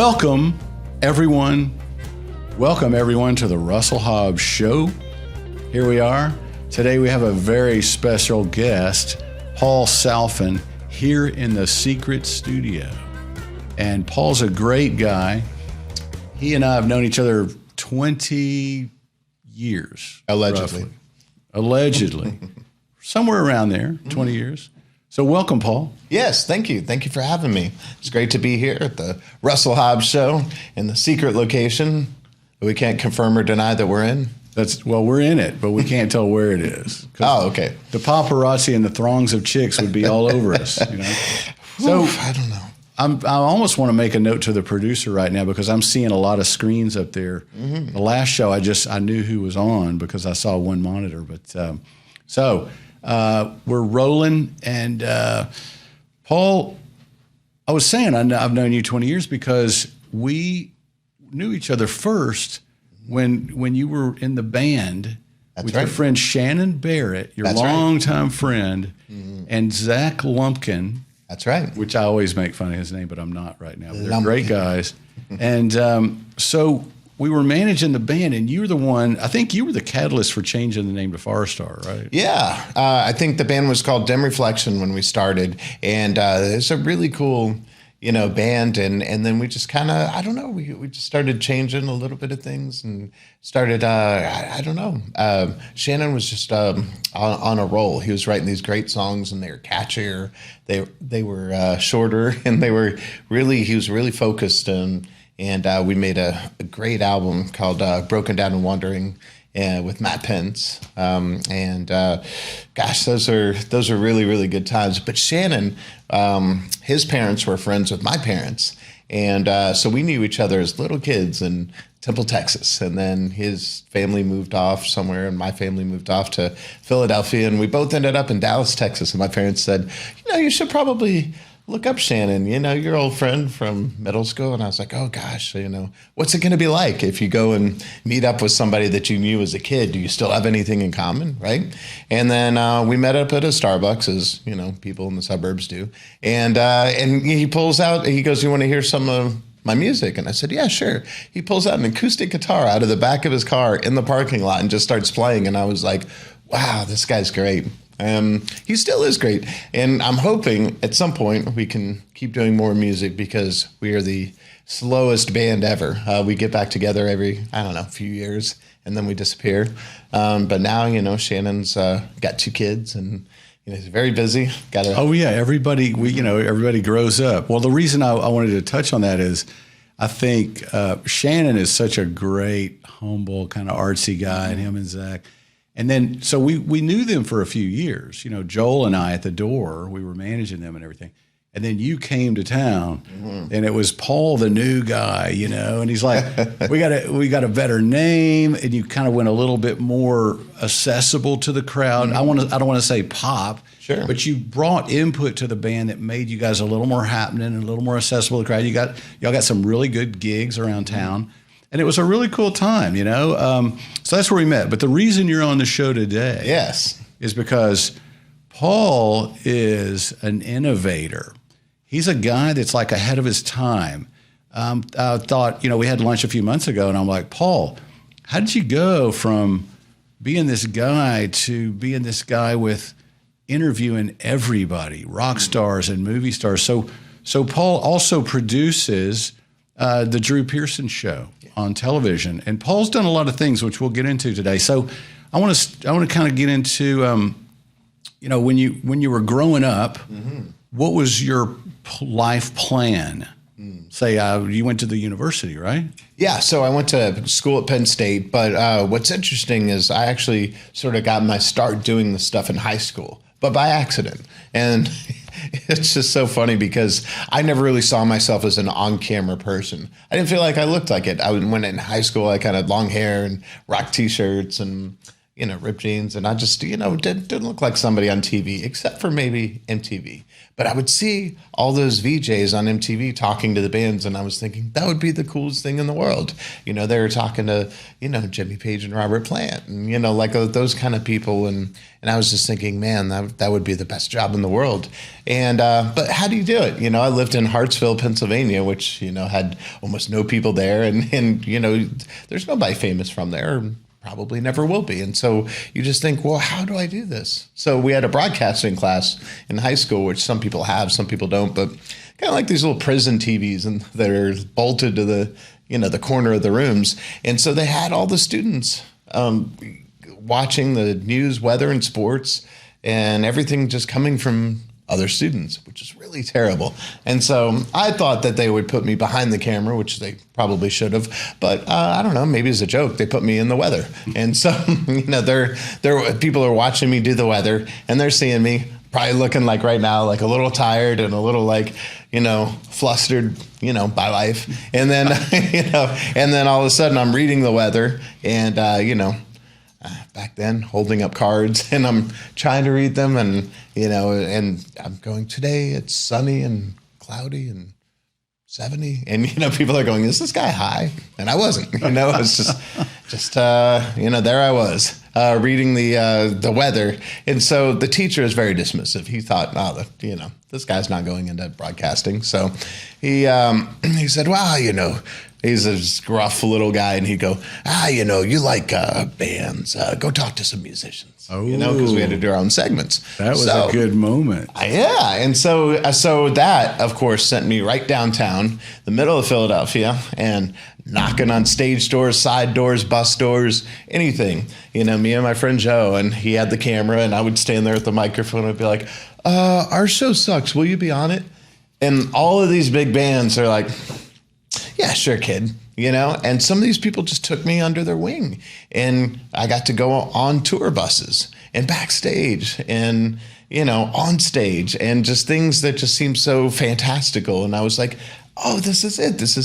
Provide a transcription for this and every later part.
Welcome, everyone. Welcome, everyone, to the Russell Hobbs Show. Here we are. Today we have a very special guest, Paul Salfen, here in the secret studio. And Paul's a great guy. He and I have known each other 20 years. Allegedly. Roughly. Allegedly. Somewhere around there, 20 years. So welcome, Paul. Yes, thank you. Thank you for having me. It's great to be here at the Russell Hobbs Show in the secret location we can't confirm or deny that we're in. We're in it, but we can't tell where it is. Oh, okay. The paparazzi and the throngs of chicks would be all over us, you know. So I don't know. I almost want to make a note to the producer right now because I'm seeing a lot of screens up there. Mm-hmm. The last show, I knew who was on because I saw one monitor. But we're rolling, and Paul, I was saying I've known you 20 years because we knew each other first when you were in the band with your friend Shannon Barrett, your longtime friend, and Zach Lumpkin. That's right. Which I always make fun of his name, but I'm not right now. They're great guys. And so we were managing the band, and you were the one, I think you were the catalyst for changing the name to Farstar, right? Yeah. I think the band was called Dim Reflection when we started. And it's a really cool, band. And then we just kind of, I don't know, we just started changing a little bit of things and started, I don't know. Shannon was just on a roll. He was writing these great songs, and they were catchier. They were shorter, and he was really focused. And we made a great album called Broken Down and Wandering with Matt Pence. Gosh, those are really, really good times. But Shannon, his parents were friends with my parents. And so we knew each other as little kids in Temple, Texas. And then his family moved off somewhere, and my family moved off to Philadelphia. And we both ended up in Dallas, Texas. And my parents said, you should probably look up Shannon, your old friend from middle school. And I was like, oh gosh, what's it going to be like if you go and meet up with somebody that you knew as a kid? Do you still have anything in common, right? And then we met up at a Starbucks, as people in the suburbs do. And he pulls out, he goes, you want to hear some of my music? And I said, yeah, sure. He pulls out an acoustic guitar out of the back of his car in the parking lot and just starts playing. And I was like, wow, this guy's great. He still is great. And I'm hoping at some point we can keep doing more music because we are the slowest band ever. We get back together every, few years, and then we disappear. But now, Shannon's got 2 kids, and he's very busy. Everybody grows up. Well, the reason I wanted to touch on that is I think Shannon is such a great, humble, kind of artsy guy, and him and Zach. And then, so we knew them for a few years. Joel and I at the door, we were managing them and everything. And then you came to town, and it was Paul, the new guy, and he's like, we got a better name, and you kind of went a little bit more accessible to the crowd. I don't want to say pop, sure, but you brought input to the band that made you guys a little more happening and a little more accessible to the crowd. Y'all got some really good gigs around town. And it was a really cool time, So that's where we met. But the reason you're on the show today, is because Paul is an innovator. He's a guy that's like ahead of his time. I thought, we had lunch a few months ago, and I'm like, Paul, how did you go from being this guy to being this guy with interviewing everybody, rock stars and movie stars? So Paul also produces the Drew Pearson Show on television, and Paul's done a lot of things which we'll get into today. So I want to kind of get into when you were growing up, what was your life plan? Say you went to the university, right? Yeah, so I went to school at Penn State, but what's interesting is I actually sort of got my start doing this stuff in high school, but by accident. And it's just so funny because I never really saw myself as an on-camera person. I didn't feel like I looked like it. When in high school, I kind of had long hair and rock T-shirts, and ripped jeans, and I just, didn't look like somebody on TV, except for maybe MTV. But I would see all those VJs on MTV talking to the bands, and I was thinking that would be the coolest thing in the world. They were talking to, Jimmy Page and Robert Plant, and, like those kind of people. And I was just thinking, man, that would be the best job in the world. And, but how do you do it? I lived in Hartsville, Pennsylvania, which, had almost no people there. And there's nobody famous from there. Probably never will be. And so you just think, well, how do I do this? So we had a broadcasting class in high school, which some people have, some people don't, but kind of like these little prison TVs and that are bolted to the corner of the rooms. And so they had all the students watching the news, weather, and sports, and everything just coming from other students, which is really terrible. And so I thought that they would put me behind the camera, which they probably should have. But I don't know, maybe as a joke, they put me in the weather. And so, people are watching me do the weather, and they're seeing me probably looking like right now, like a little tired and a little like, flustered, by life. And then, and then all of a sudden I'm reading the weather and, back then holding up cards, and I'm trying to read them, and and I'm going, today it's sunny and cloudy and 70, and people are going, is this guy high? And I wasn't. I was just there I was reading the weather. And so the teacher is very dismissive. He thought, this guy's not going into broadcasting. So he said, well, he's a gruff little guy, and he'd go, you like bands. Go talk to some musicians. Oh, because we had to do our own segments. That was a good moment. Yeah, and so that, of course, sent me right downtown, the middle of Philadelphia, and knocking on stage doors, side doors, bus doors, anything. Me and my friend Joe, and he had the camera, and I would stand there at the microphone and be like, our show sucks. Will you be on it? And all of these big bands are like, yeah, sure, kid. And some of these people just took me under their wing, and I got to go on tour buses and backstage and, on stage, and just things that just seemed so fantastical. And I was like, oh, this is it. This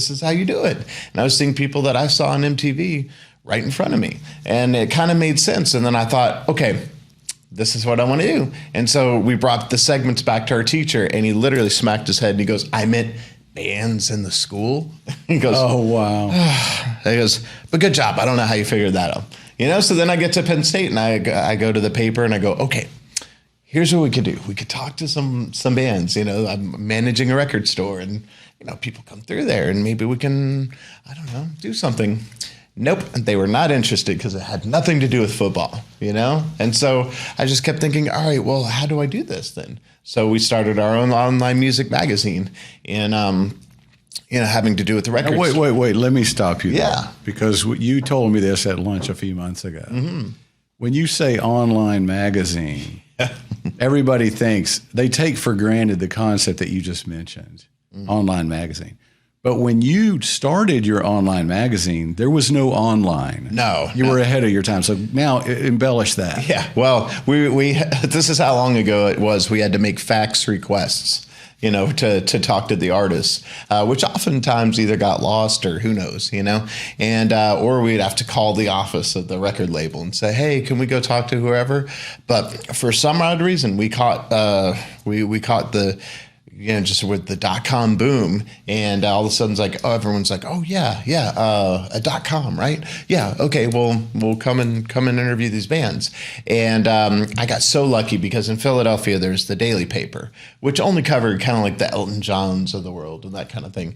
is how you do it. And I was seeing people that I saw on MTV right in front of me, and it kind of made sense. And then I thought, okay, this is what I want to do. And so we brought the segments back to our teacher, and he literally smacked his head and he goes, I meant bands in the school. He goes, oh, wow. He goes, but good job. I don't know how you figured that out. So then I get to Penn State, and I go to the paper, and I go, okay, here's what we could do. We could talk to some bands. I'm managing a record store, and, people come through there, and maybe we can, I don't know, do something. Nope. They were not interested because it had nothing to do with football, And so I just kept thinking, all right, well, how do I do this then? So we started our own online music magazine, and, having to do with the records. Wait. Let me stop you there. Yeah. Because you told me this at lunch a few months ago. Mm-hmm. When you say online magazine, everybody thinks, they take for granted the concept that you just mentioned, online magazine. But when you started your online magazine, there was no online. No. You were ahead of your time. So now embellish that. Yeah. Well, we this is how long ago it was. We had to make fax requests, to talk to the artists, which oftentimes either got lost or who knows, and or we'd have to call the office of the record label and say, hey, can we go talk to whoever? But for some odd reason, we caught we caught the just with the .com boom, and all of a sudden it's like, everyone's like, oh yeah, a .com, right? Yeah, okay, well, we'll come and interview these bands. And I got so lucky because in Philadelphia there's the Daily Paper, which only covered kind of like the Elton Johns of the world and that kind of thing,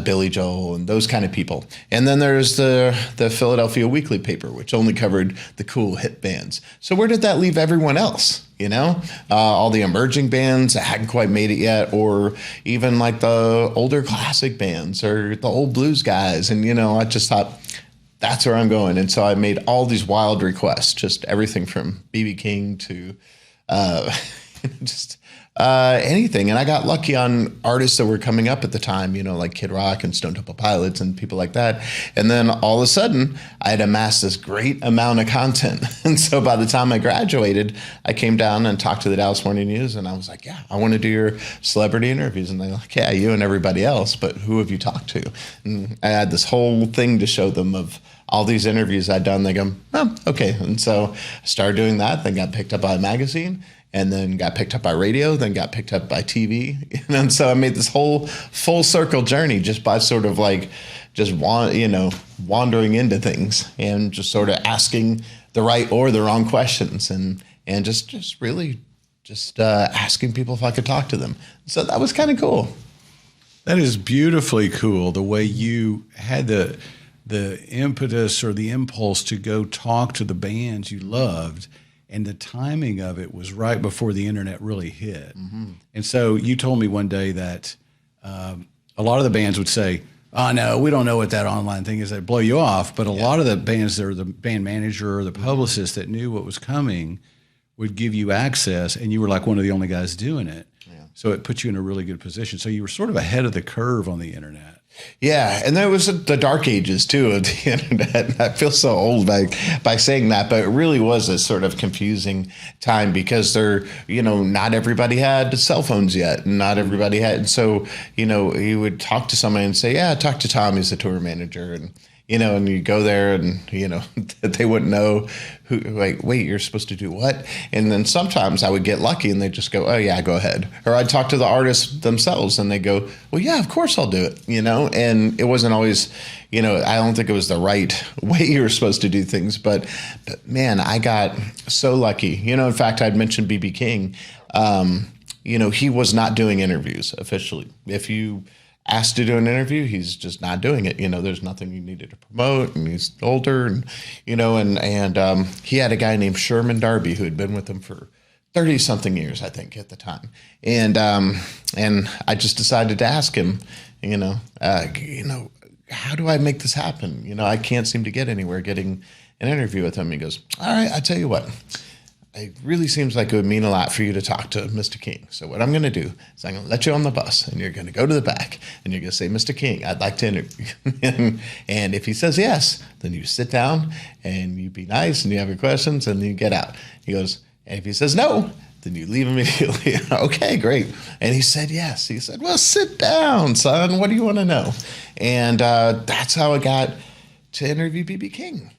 Billy Joel and those kind of people. And then there's the Philadelphia Weekly Paper, which only covered the cool hit bands. So where did that leave everyone else? All the emerging bands that hadn't quite made it yet, or even like the older classic bands or the old blues guys. And, I just thought, that's where I'm going. And so I made all these wild requests, just everything from B.B. King to just anything. And I got lucky on artists that were coming up at the time, like Kid Rock and Stone Temple Pilots and people like that. And then all of a sudden I had amassed this great amount of content. And so by the time I graduated, I came down and talked to the Dallas Morning News, and I was like, yeah, I want to do your celebrity interviews. And they're like, yeah, you and everybody else, but who have you talked to? And I had this whole thing to show them of all these interviews I'd done, they go, oh, okay. And so I started doing that, then got picked up by a magazine, and then got picked up by radio, then got picked up by TV. And so I made this whole full circle journey just by sort of like just wandering into things and just sort of asking the right or the wrong questions, and just really asking people if I could talk to them. So that was kind of cool. That is beautifully cool, the way you had the impetus or the impulse to go talk to the bands you loved, and the timing of it was right before the internet really hit. Mm-hmm. And so you told me one day that a lot of the bands would say, oh, no, we don't know what that online thing is. They blow you off. But a lot of the bands, or the band manager or the publicist that knew what was coming would give you access, and you were like one of the only guys doing it. Yeah. So it put you in a really good position. So you were sort of ahead of the curve on the internet. Yeah, and there was the dark ages, too, of the internet. I feel so old by saying that, but it really was a sort of confusing time because not everybody had cell phones yet, and not everybody had. And so, you would talk to somebody and say, yeah, talk to Tom, he's the tour manager, and you go there and, they wouldn't know who, like, wait, you're supposed to do what? And then sometimes I would get lucky and they'd just go, oh, yeah, go ahead. Or I'd talk to the artists themselves and they go, well, yeah, of course I'll do it, And it wasn't always, I don't think it was the right way you were supposed to do things. But man, I got so lucky. In fact, I'd mentioned B.B. King. He was not doing interviews officially. If you asked to do an interview, he's just not doing it. There's nothing you needed to promote, and he's older, and he had a guy named Sherman Darby who had been with him for 30 something years, I think, at the time. And I just decided to ask him, how do I make this happen? I can't seem to get anywhere getting an interview with him. He goes, all right, I tell you what. It really seems like it would mean a lot for you to talk to Mr. King. So what I'm going to do is I'm going to let you on the bus, and you're going to go to the back, and you're going to say, Mr. King, I'd like to interview you. And if he says yes, then you sit down, and you be nice, and you have your questions, and then you get out. He goes, and if he says no, then you leave immediately. Okay, great. And he said yes. He said, well, sit down, son. What do you want to know? And that's how I got to interview B.B. King.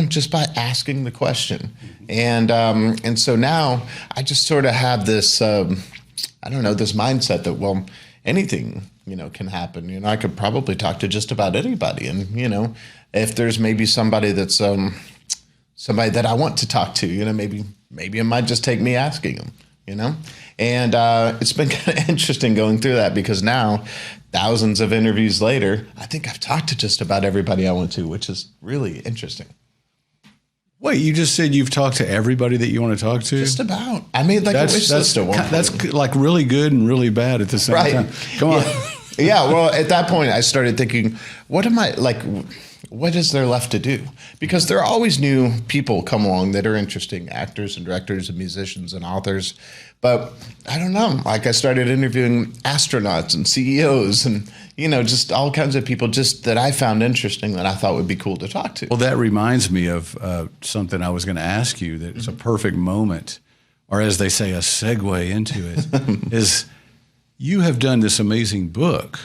Just by asking the question. And so now I just sort of have this, this mindset that, well, anything, can happen. I could probably talk to just about anybody. And, if there's maybe somebody that's somebody that I want to talk to, maybe it might just take me asking them, And it's been kind of interesting going through that because now, thousands of interviews later, I think I've talked to just about everybody I want to, which is really interesting. Wait, you just said you've talked to everybody that you want to talk to? Just about. I made like a wish list at one point. That's like really good and really bad at the same time. Come on. Yeah, well, at that point, I started thinking, what is there left to do? Because there are always new people come along that are interesting, actors and directors and musicians and authors. But I don't know, I started interviewing astronauts and CEOs and, just all kinds of people just that I found interesting that I thought would be cool to talk to. Well, that reminds me of something I was going to ask you that it's a perfect moment, or as they say, a segue into it, is you have done this amazing book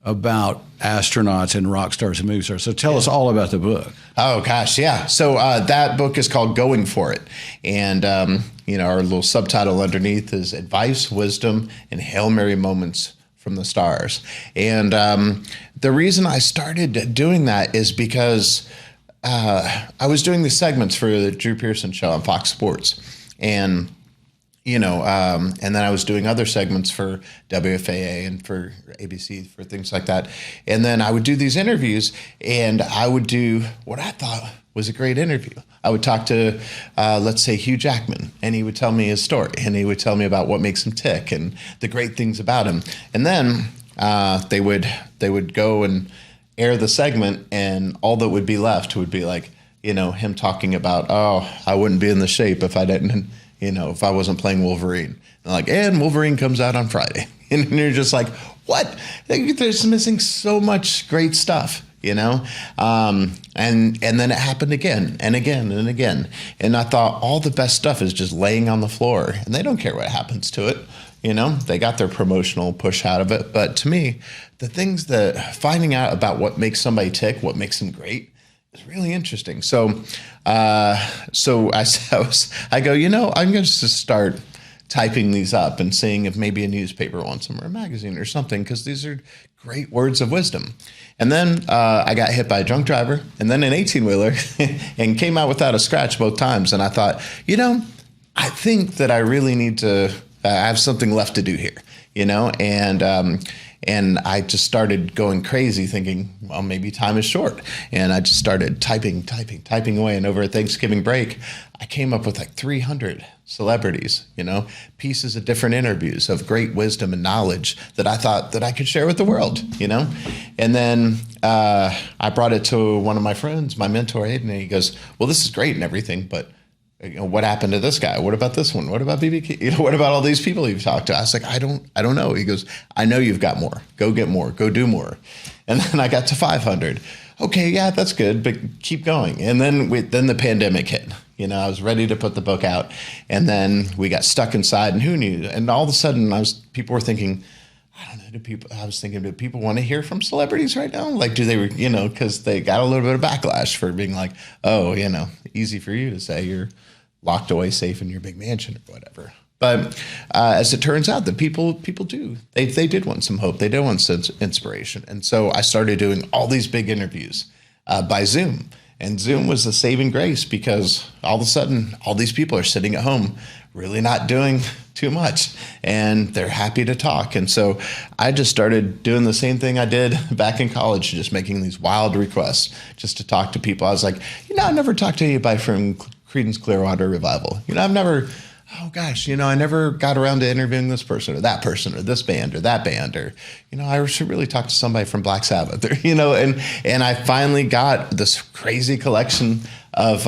about astronauts and rock stars and movie stars. So tell us all about the book. Oh, gosh, yeah. So that book is called Going For It. And, our little subtitle underneath is Advice, Wisdom, and Hail Mary Moments from the Stars. And the reason I started doing that is because I was doing these segments for the Drew Pearson show on Fox Sports. And and then I was doing other segments for WFAA and for ABC, for things like that. And then I would do these interviews, and I would do what I thought was a great interview. I would talk to, let's say, Hugh Jackman, and he would tell me his story, and he would tell me about what makes him tick and the great things about him. And then they would go and air the segment, and all that would be left would be like, him talking about, oh, I wouldn't be in the shape if I didn't, if I wasn't playing Wolverine. And Wolverine comes out on Friday. And you're just like, what? There's missing so much great stuff, And then it happened again and again and again. And I thought all the best stuff is just laying on the floor. And they don't care what happens to it. They got their promotional push out of it. But to me, the things that finding out about what makes somebody tick, what makes them great, it's really interesting. So, I go, I'm going to start typing these up and seeing if maybe a newspaper wants them or a magazine or something, because these are great words of wisdom. And then I got hit by a drunk driver and then an 18-wheeler and came out without a scratch both times. And I thought, I think that I really need to have something left to do here, and I just started going crazy thinking, well, maybe time is short. And I just started typing away. And over a Thanksgiving break, I came up with like 300 celebrities, pieces of different interviews of great wisdom and knowledge that I thought that I could share with the world, And then I brought it to one of my friends, my mentor, Hayden, and he goes, well, this is great and everything, but what happened to this guy? What about this one? What about BB? What about all these people you've talked to? I was like, I don't know. He goes, I know you've got more. Go get more. Go do more. And then I got to 500. Okay, yeah, that's good, but keep going. And then the pandemic hit. I was ready to put the book out, and then we got stuck inside, and who knew? And all of a sudden, people were thinking, I don't know. I was thinking, do people want to hear from celebrities right now? Like, do they, because they got a little bit of backlash for being like, oh, easy for you to say you're locked away safe in your big mansion or whatever. But as it turns out, that people do. They did want some hope. They did want some inspiration. And so I started doing all these big interviews by Zoom. And Zoom was the saving grace, because all of a sudden, all these people are sitting at home really not doing too much, and they're happy to talk. And so I just started doing the same thing I did back in college, just making these wild requests just to talk to people. I was like, I never talked to anybody from Creedence Clearwater Revival. I've never, I never got around to interviewing this person or this band or that band, or, I should really talk to somebody from Black Sabbath, or, and I finally got this crazy collection of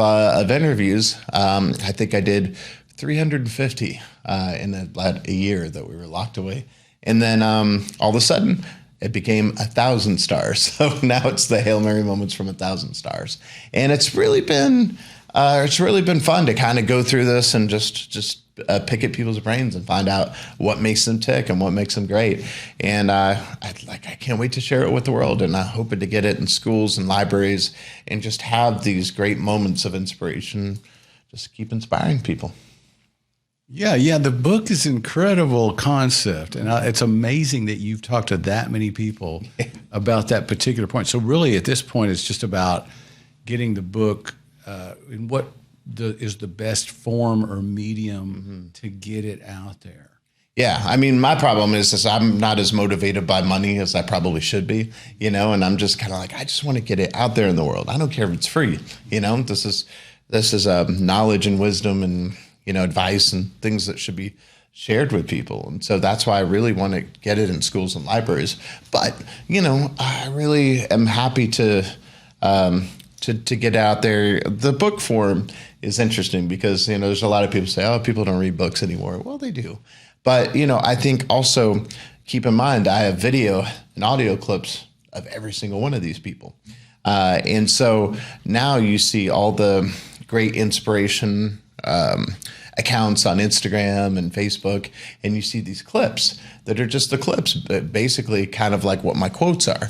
interviews. I think I did 350 in a year that we were locked away. And then all of a sudden, it became 1,000 stars. So now it's the Hail Mary moments from 1,000 stars. And it's really been fun to kind of go through this and just pick at people's brains and find out what makes them tick and what makes them great. And I can't wait to share it with the world. And I'm hoping to get it in schools and libraries and just have these great moments of inspiration. Just keep inspiring people. Yeah. The book is an incredible concept. And it's amazing that you've talked to that many people about that particular point. So really at this point, it's just about getting the book in what is the best form or medium to get it out there. Yeah. I mean, my problem is I'm not as motivated by money as I probably should be, and I'm just kind of like, I just want to get it out there in the world. I don't care if it's free, this is knowledge and wisdom and, advice and things that should be shared with people. And so that's why I really want to get it in schools and libraries. But, I really am happy to get out there. The book form is interesting because, there's a lot of people say, oh, people don't read books anymore. Well, they do. But, I think also keep in mind, I have video and audio clips of every single one of these people. And so now you see all the great inspiration accounts on Instagram and Facebook, and you see these clips that are just the clips, but basically kind of like what my quotes are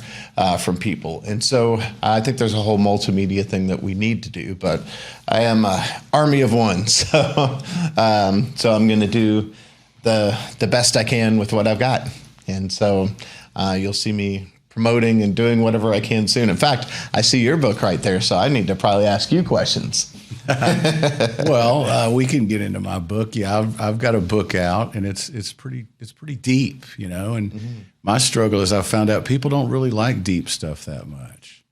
from people. And so I think there's a whole multimedia thing that we need to do, but I am an army of one. So I'm going to do the best I can with what I've got. And so you'll see me promoting and doing whatever I can soon. In fact, I see your book right there, so I need to probably ask you questions. Well, we can get into my book. Yeah, I've got a book out, and it's pretty deep, And my struggle is I found out people don't really like deep stuff that much.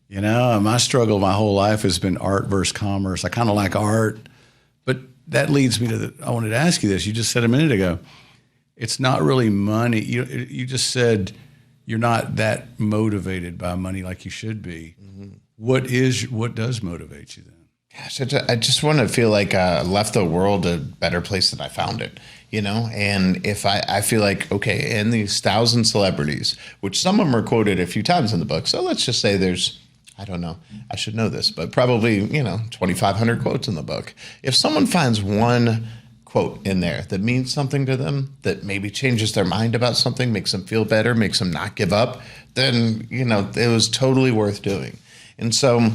My struggle my whole life has been art versus commerce. I kind of like art, but that leads me to I wanted to ask you this. You just said a minute ago, it's not really money. You just said you're not that motivated by money like you should be. What does motivate you then? Gosh, I just want to feel like I left the world a better place than I found it, And if I feel like, okay, in these 1,000 celebrities, which some of them are quoted a few times in the book. So let's just say there's, I don't know, I should know this, but probably, 2,500 quotes in the book. If someone finds one quote in there that means something to them, that maybe changes their mind about something, makes them feel better, makes them not give up, then, it was totally worth doing. And so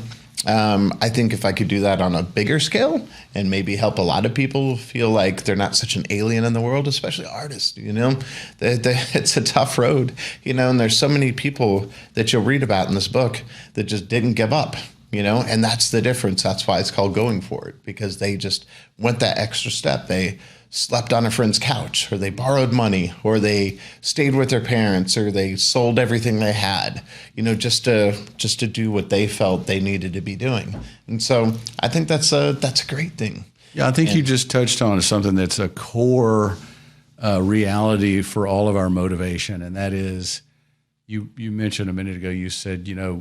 I think if I could do that on a bigger scale and maybe help a lot of people feel like they're not such an alien in the world, especially artists, it's a tough road, and there's so many people that you'll read about in this book that just didn't give up, and that's the difference. That's why it's called Going For It, because they just went that extra step. They slept on a friend's couch, or they borrowed money, or they stayed with their parents, or they sold everything they had, just to do what they felt they needed to be doing. And so I think that's a great thing. Yeah, I think you just touched on something that's a core reality for all of our motivation, and that is, you mentioned a minute ago. You said, you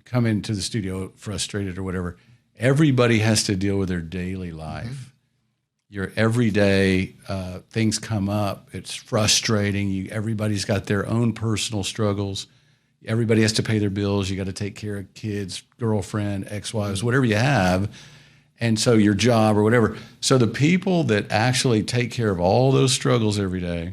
come into the studio frustrated or whatever. Everybody has to deal with their daily life. Mm-hmm. Your everyday things come up. It's frustrating. Everybody's got their own personal struggles. Everybody has to pay their bills. You got to take care of kids, girlfriend, ex-wives, whatever you have. And so your job or whatever. So the people that actually take care of all those struggles every day,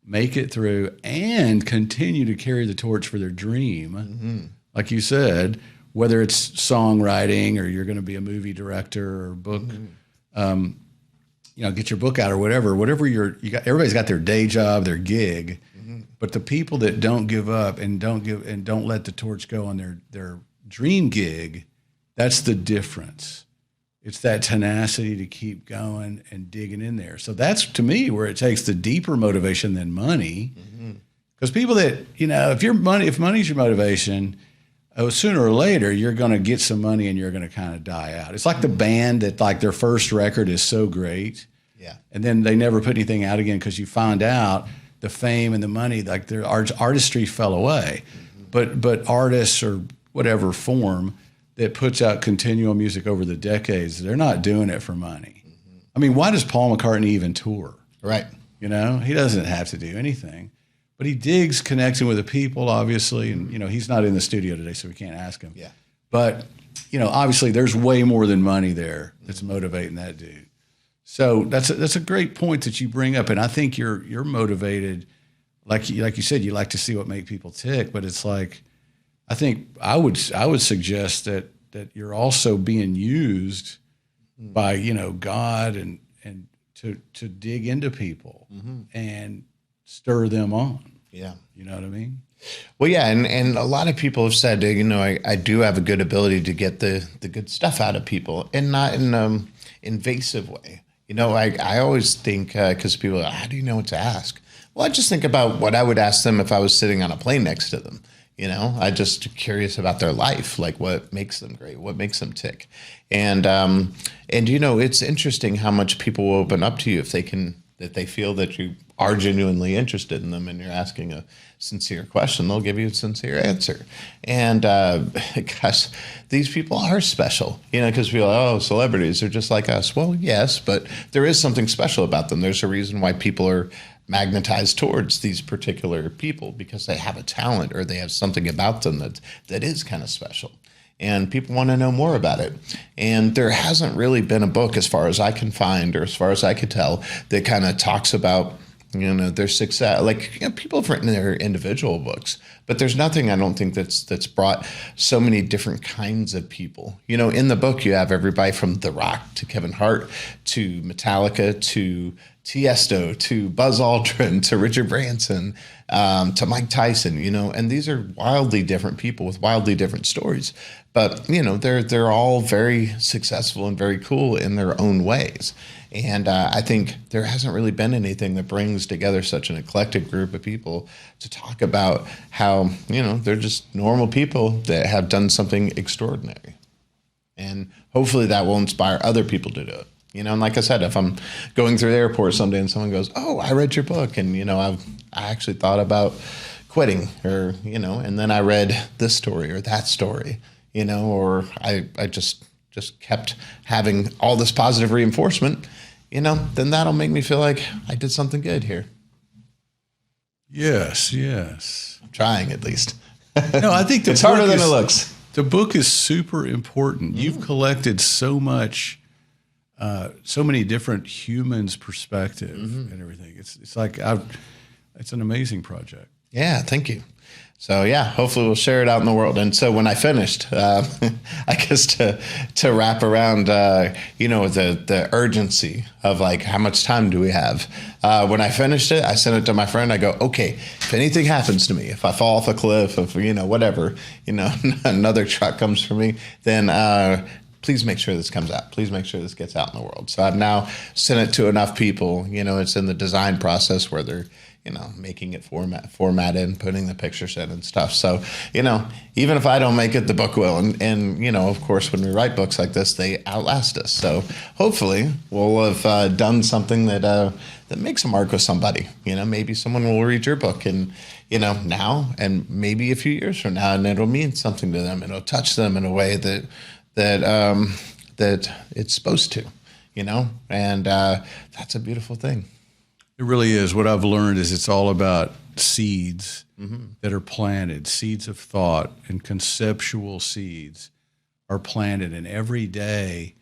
make it through, and continue to carry the torch for their dream, mm-hmm. like you said, whether it's songwriting or you're going to be a movie director or book, mm-hmm. Get your book out or whatever everybody's got their day job, their gig, mm-hmm. but the people that don't give up and don't let the torch go on their dream gig, that's the difference. It's that tenacity to keep going and digging in there. So that's, to me, where it takes the deeper motivation than money. Because mm-hmm. people that, if money's your motivation, sooner or later, you're going to get some money and you're going to kind of die out. It's like the band that, like, their first record is so great. Yeah. And then they never put anything out again because you find out the fame and the money, like their artistry fell away. Mm-hmm. But artists or whatever form that puts out continual music over the decades, they're not doing it for money. Mm-hmm. I mean, why does Paul McCartney even tour? Right. He doesn't have to do anything. But he digs connecting with the people, obviously, and he's not in the studio today, so we can't ask him. Yeah. But obviously, there's way more than money there that's motivating that dude. So that's a great point that you bring up, and I think you're motivated, like you said, you like to see what make people tick. But it's like, I think I would suggest that you're also being used by God and to dig into people mm-hmm. and stir them on. Yeah. You know what I mean? Well, yeah. And a lot of people have said, I do have a good ability to get the good stuff out of people, and not in an invasive way. I always think, because people are, how do you know what to ask? Well, I just think about what I would ask them if I was sitting on a plane next to them. I just curious about their life, like what makes them great, what makes them tick. And it's interesting how much people will open up to you if they feel that you are genuinely interested in them and you're asking a sincere question. They'll give you a sincere answer. And gosh, these people are special, because people are, oh, celebrities are just like us. Well, yes, but there is something special about them. There's a reason why people are magnetized towards these particular people, because they have a talent or they have something about them that is kind of special. And people want to know more about it. And there hasn't really been a book, as far as I can find, or as far as I could tell, that kind of talks about, their success. Like, people have written their individual books, but there's nothing, I don't think, that's brought so many different kinds of people. In the book, you have everybody from The Rock to Kevin Hart to Metallica to Tiesto to Buzz Aldrin to Richard Branson to Mike Tyson, and these are wildly different people with wildly different stories. But, they're all very successful and very cool in their own ways. And I think there hasn't really been anything that brings together such an eclectic group of people to talk about how, they're just normal people that have done something extraordinary. And hopefully that will inspire other people to do it. And like I said, if I'm going through the airport someday and someone goes, oh, I read your book, and, I actually thought about quitting, or, and then I read this story or that story, or I just kept having all this positive reinforcement, then that'll make me feel like I did something good here. Yes. I'm trying, at least. No, I think it's harder than it looks. The book is super important. Mm-hmm. You've collected so much, so many different humans' perspective mm-hmm. and everything. It's like it's an amazing project. Yeah, thank you. So yeah, hopefully we'll share it out in the world. And so when I finished, I guess to wrap around, the urgency of like, how much time do we have? When I finished it, I sent it to my friend. I go, okay, if anything happens to me, if I fall off a cliff, if whatever, another truck comes for me, then please make sure this comes out. Please make sure this gets out in the world. So I've now sent it to enough people. It's in the design process where they're making it formatted and putting the pictures in and stuff. So, even if I don't make it, the book will. And of course, when we write books like this, they outlast us. So hopefully we'll have done something that makes a mark with somebody. Maybe someone will read your book and, now and maybe a few years from now, and it'll mean something to them. It'll touch them in a way that it's supposed to, and that's a beautiful thing. It really is. What I've learned is it's all about seeds that are planted, seeds of thought and conceptual seeds are planted. And every day,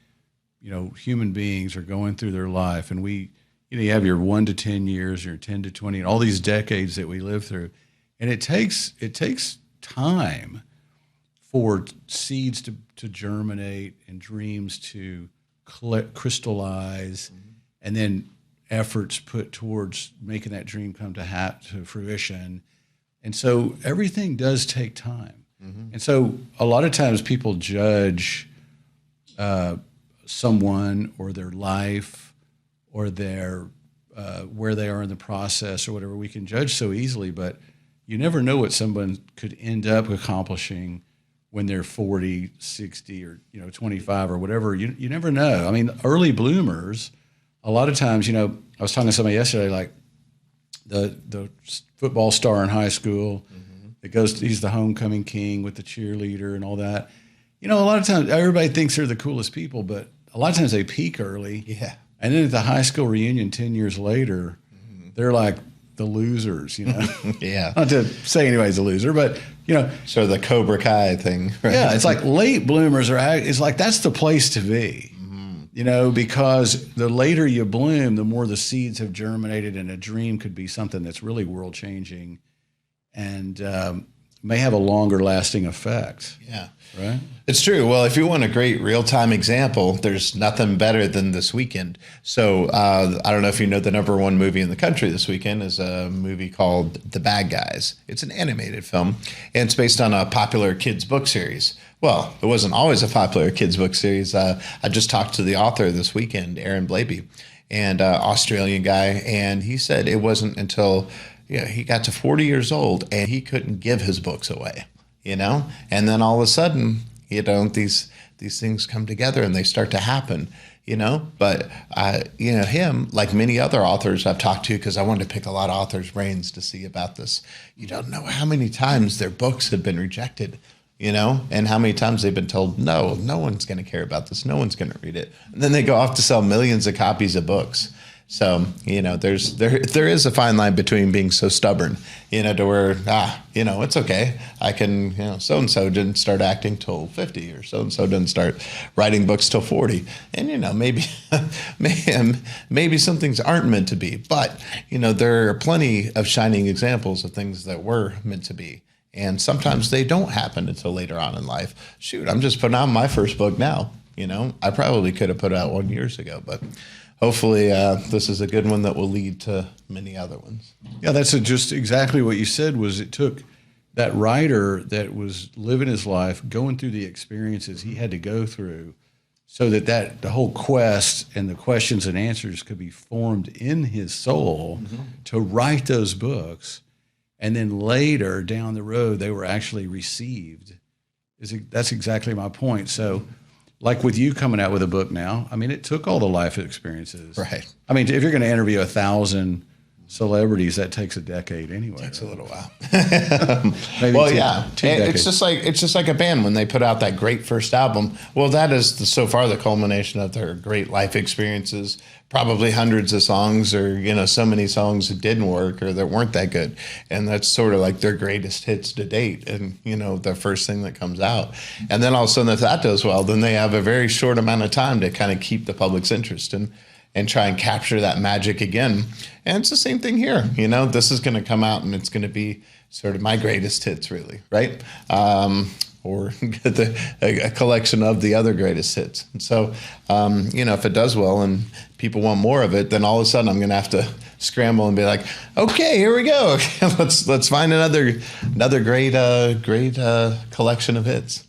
human beings are going through their life. And you have your 1 to 10 years, your 10 to 20, and all these decades that we live through. And it takes time for seeds to germinate and dreams to crystallize, and then efforts put towards making that dream come to fruition. And so everything does take time. And so a lot of times people judge someone or their life or their where they are in the process or whatever. We can judge so easily, but you never know what someone could end up accomplishing when they're 40, 60, or 25 or whatever. You never know. I mean, early bloomers, a lot of times, I was talking to somebody yesterday, like the football star in high school that he's the homecoming king with the cheerleader and all that. A lot of times everybody thinks they're the coolest people, but a lot of times they peak early. Yeah. And then at the high school reunion 10 years later, they're like the losers, Yeah. Not to say anybody's a loser, but, So the Cobra Kai thing. Right? Yeah, it's like late bloomers it's like that's the place to be. Because the later you bloom, the more the seeds have germinated, and a dream could be something that's really world changing and may have a longer lasting effect. Yeah. Right? It's true. Well, if you want a great real-time example, there's nothing better than this weekend. So I don't know if you know, the number one movie in the country this weekend is a movie called The Bad Guys. It's an animated film, and it's based on a popular kids book series. Well, it wasn't always a popular kids book series. I just talked to the author this weekend, Aaron Blaby, and Australian guy, and he said it wasn't until he got to 40 years old and he couldn't give his books away, and then all of a sudden, these things come together and they start to happen, but him, like many other authors I've talked to, because I wanted to pick a lot of authors' brains to see about this. You don't know how many times their books have been rejected, and how many times they've been told, no one's going to care about this. No one's going to read it. And then they go off to sell millions of copies of books. So, there is a fine line between being so stubborn, to where, it's okay. I can, so-and-so didn't start acting till 50, or so-and-so didn't start writing books till 40. And, maybe some things aren't meant to be. But, there are plenty of shining examples of things that were meant to be. And sometimes they don't happen until later on in life. Shoot, I'm just putting out my first book now. I probably could have put out one years ago, but hopefully this is a good one that will lead to many other ones. Yeah, that's just exactly what you said. Was it took that writer that was living his life, going through the experiences he had to go through, so that the whole quest and the questions and answers could be formed in his soul to write those books. And then later down the road, they were actually received. That's exactly my point. So like with you coming out with a book now, I mean, it took all the life experiences. Right. I mean, if you're going to interview 1,000 celebrities, that takes a decade anyway. Takes a little while. Maybe well, two decades. It's just like a band when they put out that great first album. Well, that is so far the culmination of their great life experiences. Probably hundreds of songs, or so many songs that didn't work or that weren't that good, and that's sort of like their greatest hits to date. And the first thing that comes out, and then all of a sudden, if that does well, then they have a very short amount of time to kind of keep the public's interest and try and capture that magic again. And it's the same thing here. This is going to come out and it's going to be sort of my greatest hits, really, right? Or a collection of the other greatest hits. And so, if it does well and people want more of it, then all of a sudden I'm going to have to scramble and be like, okay, here we go. let's find another great collection of hits.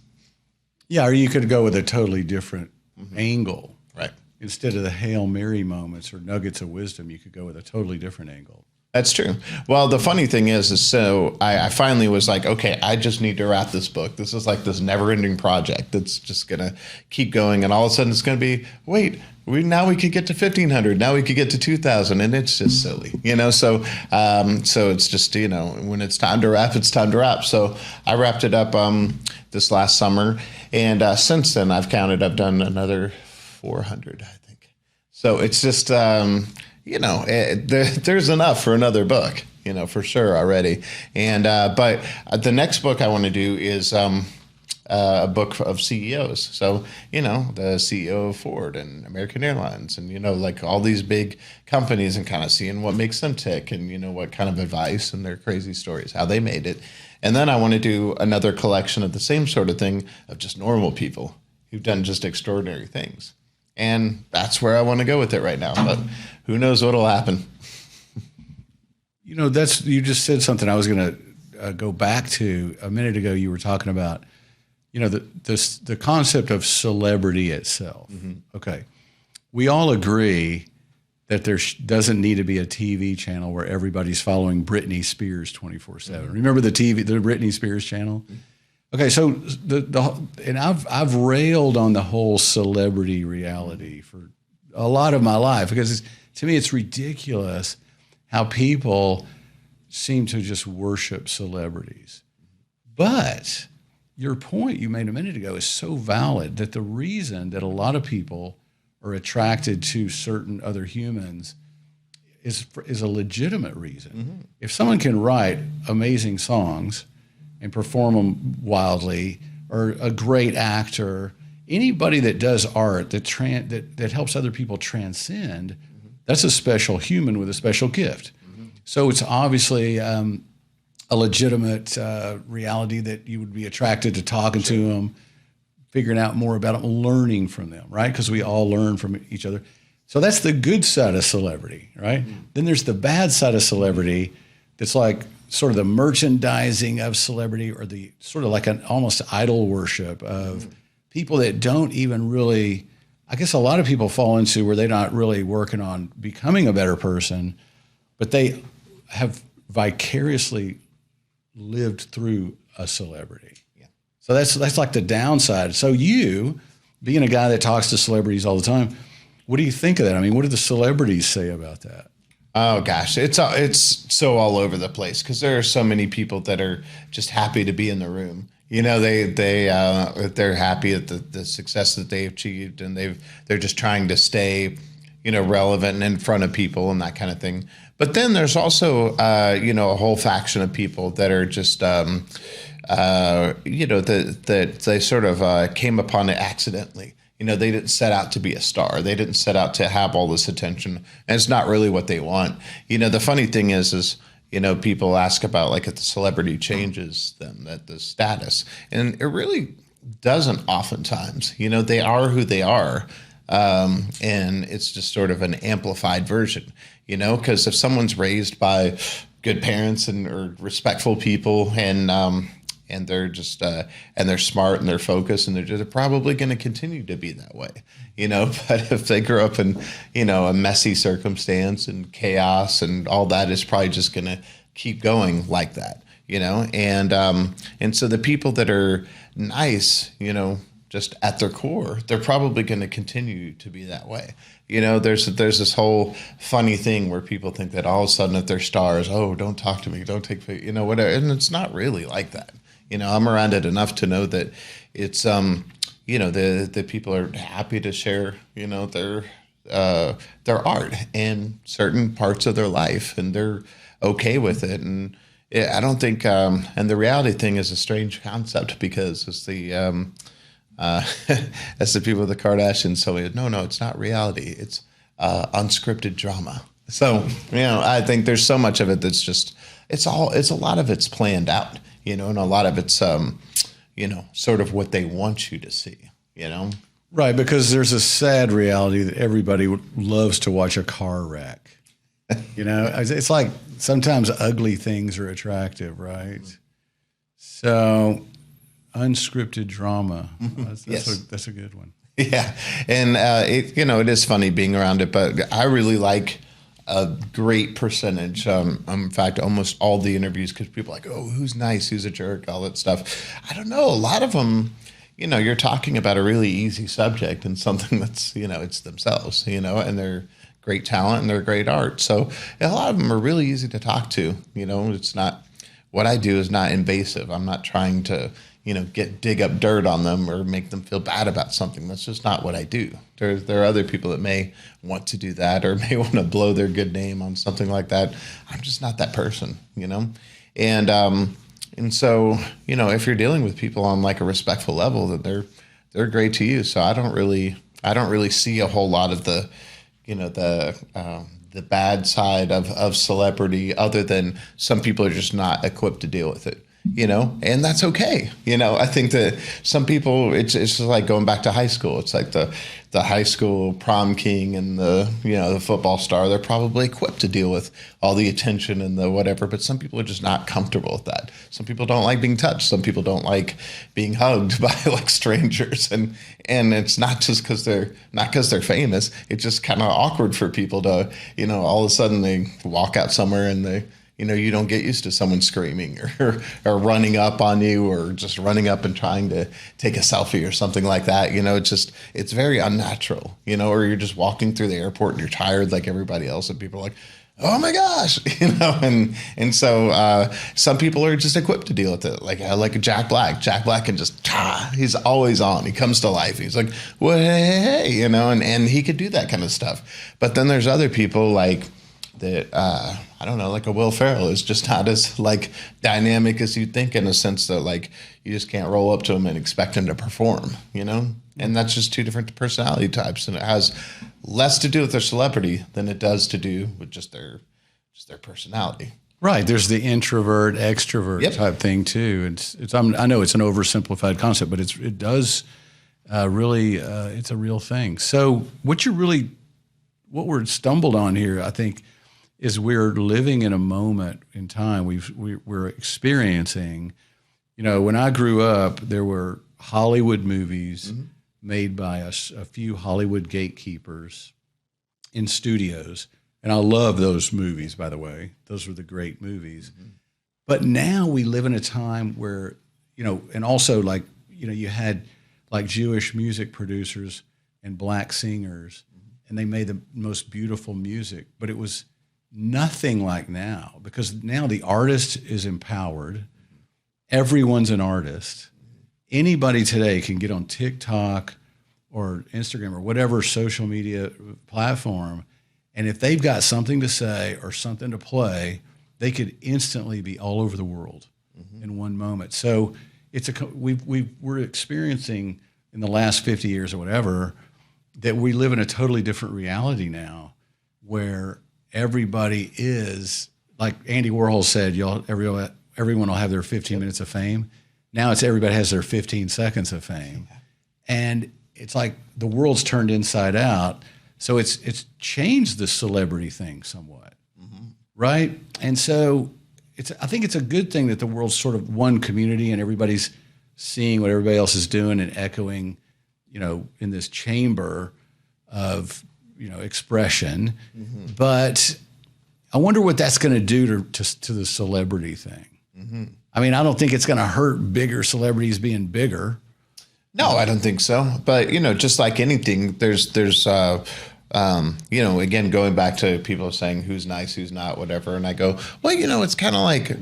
Yeah, or you could go with a totally different angle. Right. Instead of the Hail Mary moments or nuggets of wisdom, you could go with a totally different angle. That's true. Well, the funny thing is so I finally was like, okay, I just need to wrap this book. This is like this never-ending project that's just going to keep going. And all of a sudden it's going to be, wait, now we could get to 1,500. Now we could get to 2,000. And it's just silly, So it's just, when it's time to wrap, it's time to wrap. So I wrapped it up this last summer. And since then, I've done another 400, I think. So it's just... there's enough for another book, for sure already. And but the next book I want to do is a book of CEOs. So, the CEO of Ford and American Airlines and, like all these big companies and kind of seeing what makes them tick and, what kind of advice and their crazy stories, how they made it. And then I want to do another collection of the same sort of thing of just normal people who've done just extraordinary things. And that's where I want to go with it right now. But who knows what'll happen? You just said something I was going to go back to a minute ago. You were talking about, the concept of celebrity itself. Mm-hmm. Okay. We all agree that there doesn't need to be a TV channel where everybody's following Britney Spears 24/7. Mm-hmm. Remember the Britney Spears channel? Mm-hmm. Okay, so and I've railed on the whole celebrity reality for a lot of my life because to me it's ridiculous how people seem to just worship celebrities. But your point you made a minute ago is so valid that the reason that a lot of people are attracted to certain other humans is a legitimate reason. Mm-hmm. If someone can write amazing songs and perform them wildly, or a great actor, anybody that does art that helps other people transcend, mm-hmm. that's a special human with a special gift. Mm-hmm. So it's obviously a legitimate reality that you would be attracted to talking to them, figuring out more about them, learning from them, right? Because we all learn from each other. So that's the good side of celebrity, right? Mm-hmm. Then there's the bad side of celebrity that's like sort of the merchandising of celebrity, or the sort of like an almost idol worship of people that don't even really, I guess a lot of people fall into where they're not really working on becoming a better person, but they have vicariously lived through a celebrity. Yeah. So that's like the downside. So you, being a guy that talks to celebrities all the time, what do you think of that? I mean, what do the celebrities say about that? Oh gosh, it's so all over the place because there are so many people that are just happy to be in the room. They're happy at the success that they achieved, and they're just trying to stay, relevant and in front of people and that kind of thing. But then there's also a whole faction of people that are just that they sort of came upon it accidentally. They didn't set out to be a star. They didn't set out to have all this attention, and it's not really what they want. The funny thing is people ask about like if the celebrity changes them, that the status, and it really doesn't oftentimes. They are who they are, and it's just sort of an amplified version. Because if someone's raised by good parents or respectful people, and they're just and they're smart and they're focused and they're probably going to continue to be that way, But if they grow up in a messy circumstance and chaos and all that, is probably just going to keep going like that, And so the people that are nice, just at their core, they're probably going to continue to be that way. There's this whole funny thing where people think that all of a sudden if they're stars, oh, don't talk to me, don't take, whatever, and it's not really like that. I'm around it enough to know that it's, the people are happy to share, their art and certain parts of their life, and they're okay with it. And I don't think, and the reality thing is a strange concept because it's the, as the people of the Kardashians tell me, no, it's not reality. It's unscripted drama. So, I think there's so much of it that's just, it's a lot of it's planned out, and a lot of it's, sort of what they want you to see. Right, because there's a sad reality that everybody loves to watch a car wreck. It's like sometimes ugly things are attractive, right? So, unscripted drama. That's a good one. Yeah, and it is funny being around it, but I really like a great percentage. In fact, almost all the interviews, because people are like, oh, who's nice, who's a jerk, all that stuff. I don't know. A lot of them, you're talking about a really easy subject and something that's, it's themselves, and they're great talent and they're great art. So a lot of them are really easy to talk to. It's not, what I do is not invasive. I'm not trying to, dig up dirt on them or make them feel bad about something. That's just not what I do. There are other people that may want to do that or may want to blow their good name on something like that. I'm just not that person, And so, if you're dealing with people on like a respectful level, that they're great to you. So I don't really see a whole lot of the bad side of celebrity, other than some people are just not equipped to deal with it. And that's okay. I think that some people, it's just like going back to high school. It's like the high school prom king and the football star. They're probably equipped to deal with all the attention and the whatever, but some people are just not comfortable with that. Some people don't like being touched. Some people don't like being hugged by like strangers. And it's not just because they're famous. It's just kind of awkward for people to, all of a sudden they walk out somewhere and you don't get used to someone screaming or running up on you or just running up and trying to take a selfie or something like that. It's very unnatural, or you're just walking through the airport and you're tired like everybody else and people are like, oh my gosh, and so some people are just equipped to deal with it. Like Jack Black. Jack Black can just, he's always on. He comes to life. He's like, well, hey, and he could do that kind of stuff. But then there's other people like, that I don't know, like a Will Ferrell is just not as like dynamic as you'd think, in a sense that like you just can't roll up to him and expect him to perform, and that's just two different personality types, and it has less to do with their celebrity than it does to do with just their personality. Right. There's the introvert extrovert type thing too. I know it's an oversimplified concept, but it does really it's a real thing. So what we're stumbled on here, I think, is we're living in a moment in time. We're experiencing, when I grew up, there were Hollywood movies made by a few Hollywood gatekeepers in studios. And I love those movies, by the way. Those were the great movies. But now we live in a time where, and also like, you had like Jewish music producers and black singers, and they made the most beautiful music, but it was nothing like now, because now the artist is empowered. Everyone's an artist. Anybody today can get on TikTok or Instagram or whatever social media platform, and if they've got something to say or something to play, they could instantly be all over the world in one moment. So we're experiencing in the last 50 years or whatever that we live in a totally different reality now, where everybody is, like Andy Warhol said, everyone will have their 15 minutes of fame. Now it's everybody has their 15 seconds of fame. And it's like the world's turned inside out. So it's changed the celebrity thing somewhat, right? And so I think it's a good thing that the world's sort of one community and everybody's seeing what everybody else is doing and echoing, in this chamber of, expression. But I wonder what that's going to do to the celebrity thing. I mean, I don't think it's going to hurt bigger celebrities being bigger. No, I don't think so. But, just like anything, there's again, going back to people saying who's nice, who's not, whatever. And I go, well, it's kind of like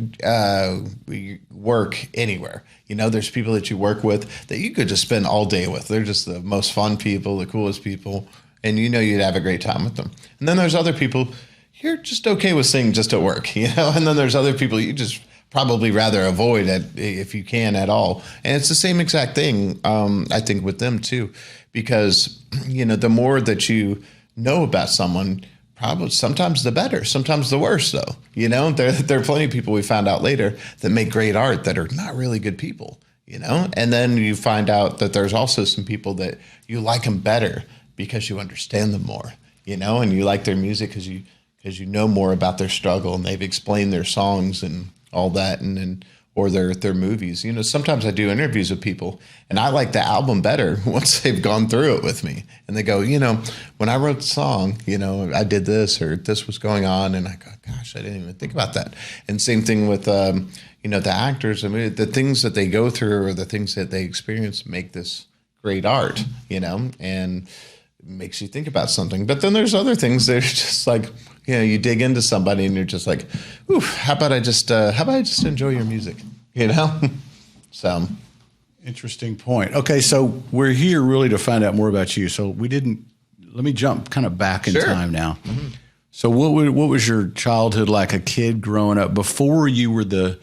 we work anywhere. There's people that you work with that you could just spend all day with. They're just the most fun people, the coolest people. And you'd have a great time with them. And then there's other people you're just okay with seeing just at work, And then there's other people you just probably rather avoid if you can at all. And it's the same exact thing, I think, with them too, because the more that you know about someone, probably sometimes the better, sometimes the worse, though. There are plenty of people we found out later that make great art that are not really good people, and then you find out that there's also some people that you like them better because you understand them more, and you like their music because you know more about their struggle, and they've explained their songs and all that, or their movies. Sometimes I do interviews with people and I like the album better once they've gone through it with me. And they go, when I wrote the song, I did this or this was going on. And I go, gosh, I didn't even think about that. And same thing with, the actors. I mean, the things that they go through or the things that they experience make this great art, and makes you think about something. But then there's other things that are just like, you dig into somebody and you're just like, ooh, how about I just enjoy your music, So interesting point. Okay, so we're here really to find out more about you. So let me jump kind of back in time now. Mm-hmm. So what was your childhood like, a kid growing up before you were the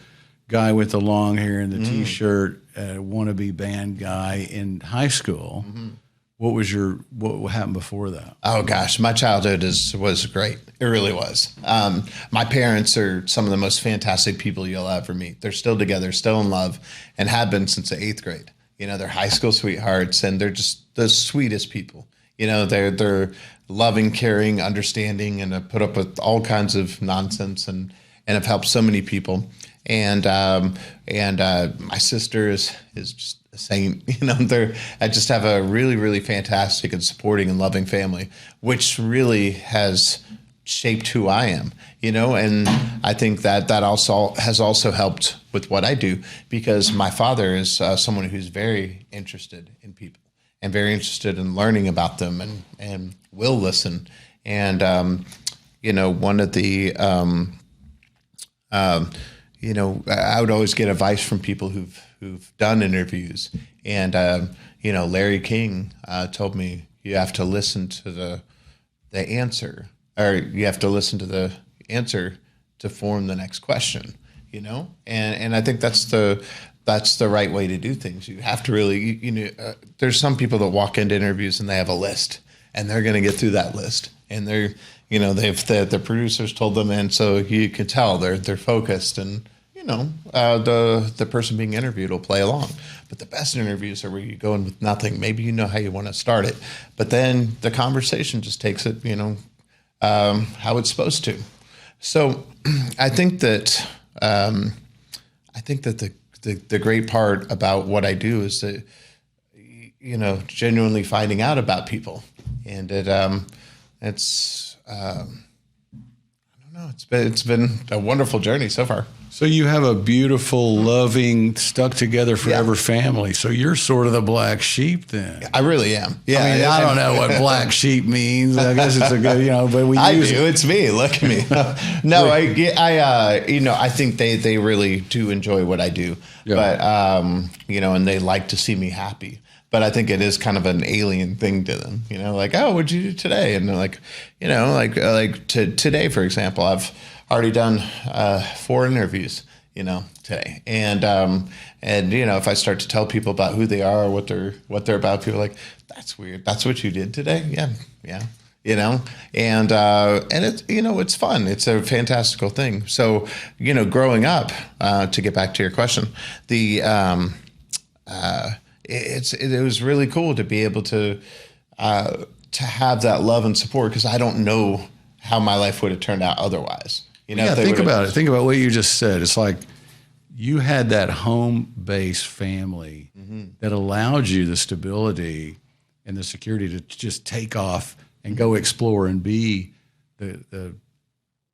guy with the long hair and the T-shirt, wannabe band guy in high school? Mm-hmm. What happened before that? Oh gosh, my childhood was great. It really was. My parents are some of the most fantastic people you'll ever meet. They're still together, still in love, and have been since the 8th grade. They're high school sweethearts, and they're just the sweetest people. They're loving, caring, understanding, and have put up with all kinds of nonsense and have helped so many people. And my sister is just a saint. I just have a really, really fantastic and supporting and loving family, which really has shaped who I am. And I think that also has also helped with what I do, because my father is someone who's very interested in people and very interested in learning about them and will listen. And one of the I would always get advice from people who've done interviews, and Larry King told me you have to listen to the answer, or you have to listen to the answer to form the next question. And I think that's the right way to do things. You have to really, there's some people that walk into interviews and they have a list, and they're going to get through that list, and they're the producers told them, and so you can tell they're focused, and the person being interviewed will play along. But the best interviews are where you go in with nothing. Maybe you know how you want to start it, but then the conversation just takes it, how it's supposed to. So I think that the great part about what I do is that genuinely finding out about people, and it's I don't know. It's been a wonderful journey so far. So you have a beautiful, loving, stuck together forever family. So you're sort of the black sheep then. I really am. Yeah. I mean, I don't know what black sheep means. I guess it's a good, but we use it. It's me. Look at me. No, I think they really do enjoy what I do. Yeah. But, and they like to see me happy. But I think it is kind of an alien thing to them, like, oh, what'd you do today? And they're like, today, for example, I've already done 4 interviews, today. And if I start to tell people about who they are or what they're about, people are like, that's weird. That's what you did today? Yeah. And it's, it's fun. It's a fantastical thing. So, growing up, to get back to your question, it was really cool to be able to have that love and support, because I don't know how my life would have turned out otherwise. Think about it. Think about what you just said. It's like you had that home-based family that allowed you the stability and the security to just take off and go explore and be the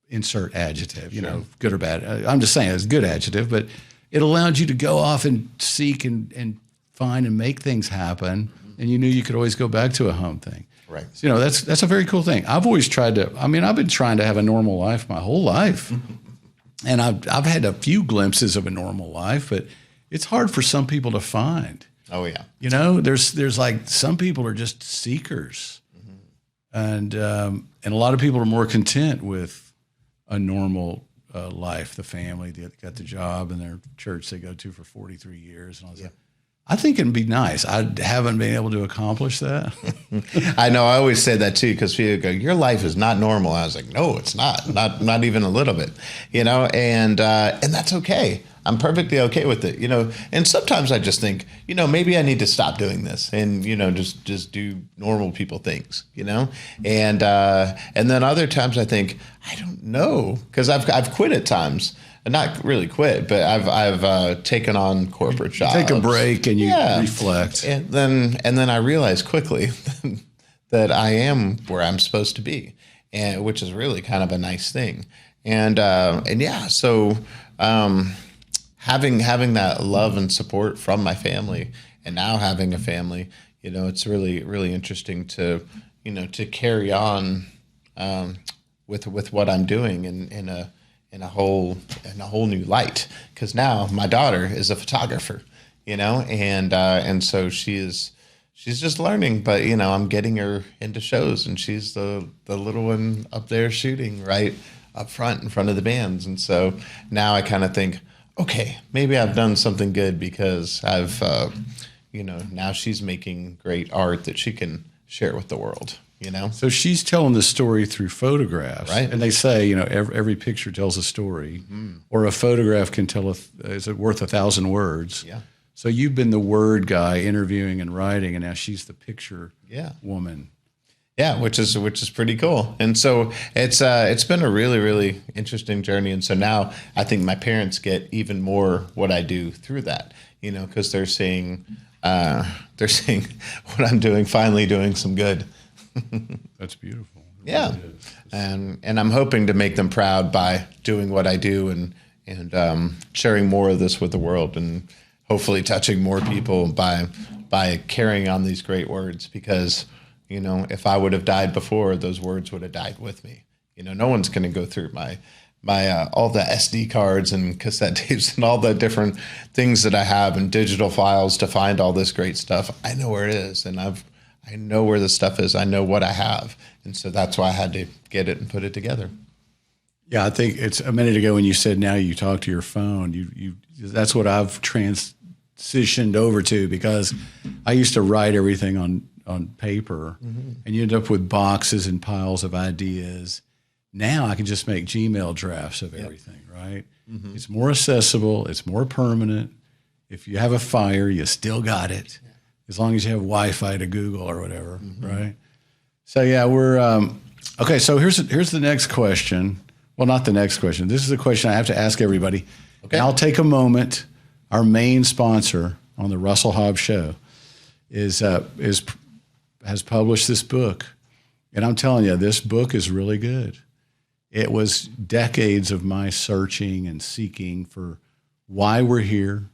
insert adjective, good or bad. I'm just saying it's a good adjective, but it allowed you to go off and seek and find and make things happen, and you knew you could always go back to a home thing. Right. So, that's a very cool thing. I've always tried to. I mean, I've been trying to have a normal life my whole life, and I've had a few glimpses of a normal life, but it's hard for some people to find. Oh yeah. There's like some people are just seekers, and a lot of people are more content with a normal life. The family, they got the job and their church they go to for 43 years, and all that. I think it'd be nice. I haven't been able to accomplish that. I know. I always say that too, because people go, "Your life is not normal." I was like, "No, it's not even a little bit," and that's okay. I'm perfectly okay with it, And sometimes I just think, maybe I need to stop doing this and just do normal people things, And then other times I think, I don't know, because I've quit at times. Not really quit, but I've taken on corporate jobs. Take a break and you reflect, and then I realize quickly that I am where I'm supposed to be, and which is really kind of a nice thing. So having that love and support from my family, and now having a family, it's really really interesting to to carry on with what I'm doing in a whole new light, because now my daughter is a photographer, and so she's just learning, but I'm getting her into shows, and she's the little one up there shooting right up front in front of the bands, and so now I kind of think, okay, maybe I've done something good, because I've now she's making great art that she can share with the world. So she's telling the story through photographs, right? And they say, every picture tells a story, or a photograph can tell is it worth 1,000 words? Yeah. So you've been the word guy, interviewing and writing, and now she's the picture woman. Yeah, which is pretty cool. And so it's been a really really interesting journey. And so now I think my parents get even more what I do through that, because they're seeing what I'm doing, finally doing some good. That's beautiful. Yeah, and I'm hoping to make them proud by doing what I do, and sharing more of this with the world, and hopefully touching more people by carrying on these great words. Because if I would have died before, those words would have died with me. No one's going to go through my all the SD cards and cassette tapes and all the different things that I have and digital files to find all this great stuff. I know where it is, and I know where the stuff is. I know what I have. And so that's why I had to get it and put it together. Yeah, I think it's a minute ago when you said now you talk to your phone. You that's what I've transitioned over to, because I used to write everything on paper, and you end up with boxes and piles of ideas. Now I can just make Gmail drafts of everything, right? Mm-hmm. It's more accessible. It's more permanent. If you have a fire, you still got it. As long as you have Wi-Fi to Google or whatever, right? So yeah, we're okay. So here's the next question. Well, not the next question. This is a question I have to ask everybody. Okay. And I'll take a moment. Our main sponsor on the Russell Hobbs Show has published this book, and I'm telling you, this book is really good. It was decades of my searching and seeking for why we're here,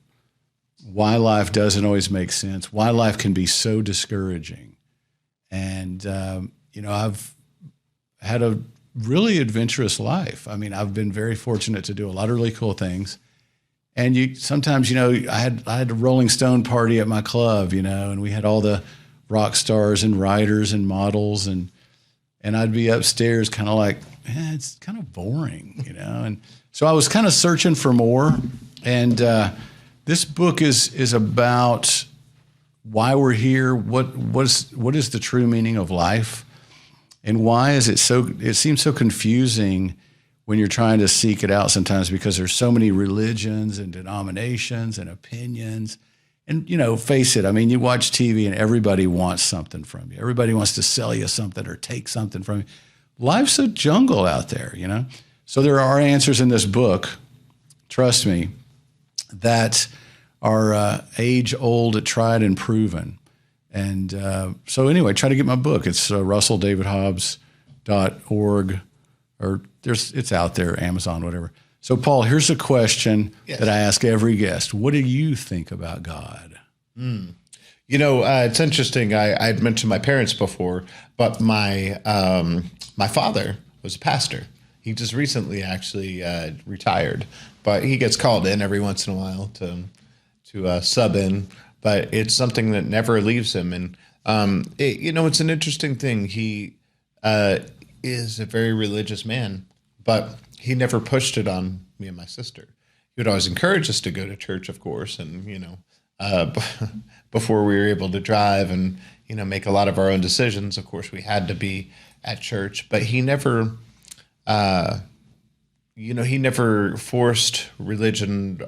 why life doesn't always make sense, why life can be so discouraging. And, I've had a really adventurous life. I mean, I've been very fortunate to do a lot of really cool things. And sometimes, I had a Rolling Stone party at my club, and we had all the rock stars and writers and models, and I'd be upstairs kind of like, it's kind of boring, And so I was kind of searching for more. And this book is about why we're here, what is the true meaning of life, and why is it seems so confusing when you're trying to seek it out sometimes, because there's so many religions and denominations and opinions. And, face it, I mean, you watch TV and everybody wants something from you. Everybody wants to sell you something or take something from you. Life's a jungle out there, So there are answers in this book, trust me, that are age-old, tried and proven. And so anyway, try to get my book. It's russelldavidhobbs.org, or it's out there, Amazon, whatever. So, Paul, here's a question that I ask every guest. What do you think about God? It's interesting. I'd mentioned my parents before, but my father was a pastor. He just recently actually retired, but he gets called in every once in a while to sub in. But it's something that never leaves him. And, it's an interesting thing. He is a very religious man, but he never pushed it on me and my sister. He would always encourage us to go to church, of course, and, uh, before we were able to drive and, make a lot of our own decisions. Of course, we had to be at church, but he never, he never forced religion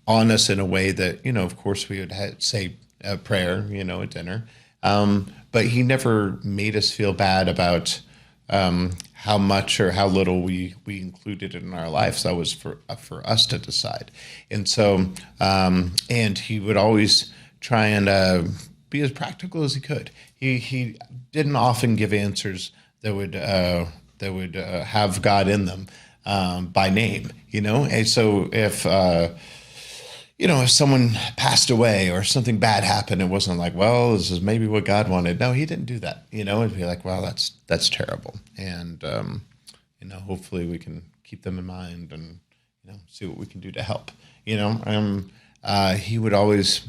on us in a way that, of course, we would say a prayer, at dinner. But he never made us feel bad about how much or how little we included in our lives. That was for us to decide. And so, and he would always try and be as practical as he could. He didn't often give answers that would have God in them by name, And so if someone passed away or something bad happened, it wasn't like, well, this is maybe what God wanted. No, he didn't do that. It'd be like, well, that's terrible. And, hopefully we can keep them in mind and, see what we can do to help. He would always,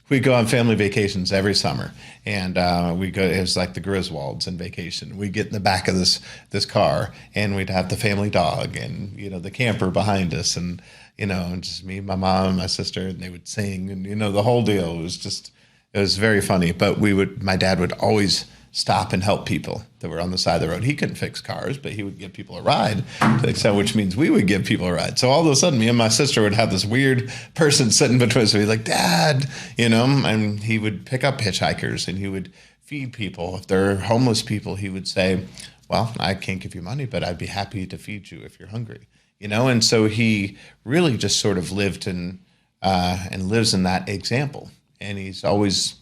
we'd go on family vacations every summer, and it was like the Griswolds in vacation. We'd get in the back of this car, and we'd have the family dog and, the camper behind us, and, just me, my mom, and my sister, and they would sing, and, the whole deal. It was very funny. But my dad would always stop and help people that were on the side of the road. He couldn't fix cars, but he would give people a ride to the extent, which means we would give people a ride. So all of a sudden, me and my sister would have this weird person sitting between us. We'd be like, Dad, and he would pick up hitchhikers and he would feed people. If they're homeless people, he would say, well, I can't give you money, but I'd be happy to feed you if you're hungry. And so he really just sort of lived and lives in that example. And he's always,